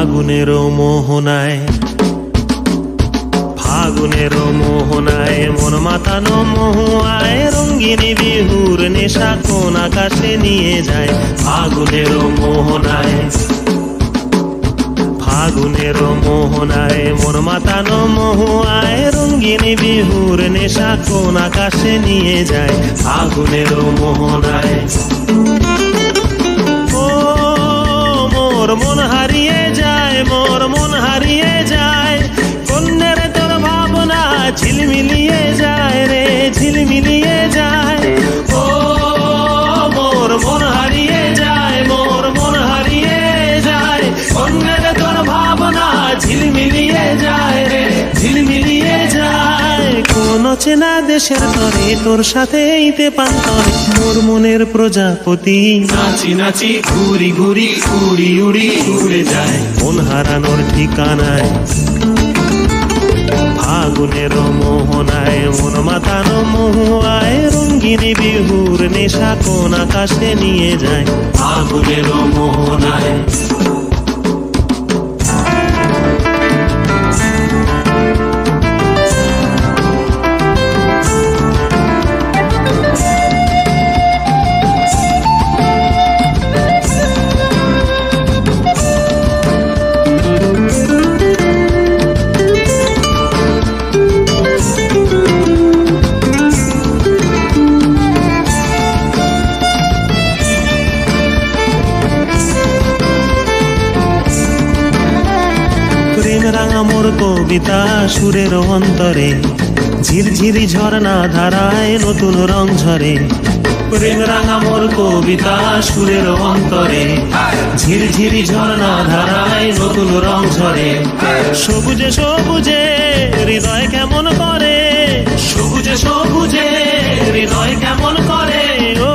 ফাগুনের মোহনায়, ফাগুনের মোহনায় মন মাতানো মহুয়ায় রঙ্গিনী বিহুর নেশা কোন আকাশে নিয়ে যায়। ফাগুনের মোহনায়, ফাগুনের মোহনায় মন মাতানো মহুয়ায় রঙ্গিনী বিহুর নেশা কোন আকাশে নিয়ে যায়। ফাগুনের মোহনায় ও মোর মন হারিয়ে যায়, মোর মন হারিয়ে যায়, কন্যের তোর ভাবনা ঝিলমিলিয়ে যায় রে, ঝিলমিলিয়ে যায়। ও মোর মন হারিয়ে যায়, মোর মন হারিয়ে যায়, কন্যের তোর ভাবনা ঝিলমিলিয়ে যায় রে, ঝিলমিলিয়ে যায়। কোন চেনা দেশের তরে তোর সাথে এইতে পান্তরে মোর মনের প্রজাপতি নাচি নাচি ঘুরি ঘুরি উড়ি উড়ি উড়ে যায় মন হারানোর ঠিকানায়। ফাগুনের মোহনায় মন মাতানো মহুয়ায় রঙ্গিনী বিহুর নেশা কোন আকাশে নিয়ে যায়। ফাগুনের মোহনায় রাঙা মোর কবিতা সুরের অন্তরে ঝিরঝিরি ঝর্ণা ধারায় নতুন রং ঝরে। প্রেম রাঙা মোর কবিতা সুরের অন্তরে ঝিরঝিরি ঝর্ণা ধারায় নতুন রং ঝরে। সবুজে সবুজে হৃদয় কেমন করে, সবুজে সবুজে হৃদয় কেমন করে। ও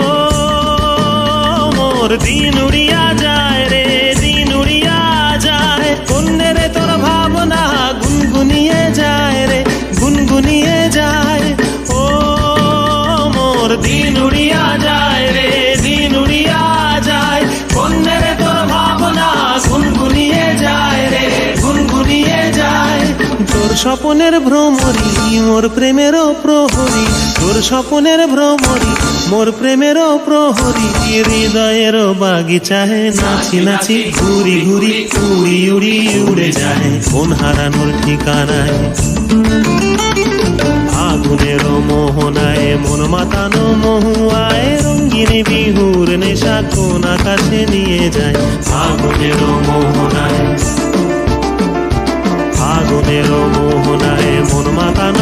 মোর দিন উড়িয়া যায় রে, দিন উড়িয়া যায়, কন্যের তোর ভাবনা গুনগুনিয়ে যায় রে, গুনগুনিয়ে যায়। ও মোর দিন উড়িয়া যায় রে, দিন উড়িয়া যায়, কন্যের তোর ভাবনা গুনগুনিয়ে যায় রে, গুনগুনিয়ে যায়। তোর স্বপনের ভ্রমরি মোর প্রেমেরও প্রহরী, তোর স্বপনের ভ্রমরি মোর প্রেমেরও প্রহরী। হৃদয়ের বাগিচায় নাচি নাচি ঘুরি ঘুরি উড়ি উড়ি উড়ে যায় মন হারানোর ঠিকানায়। ফাগুনের মোহনায় মন মাতানো মহুয়ায় রঙ্গিনী বিহুর নেশা কোন আকাশে নিয়ে যায়। ফাগুনের মোহনায়, ফাগুনের মোহনায় মন মাতানো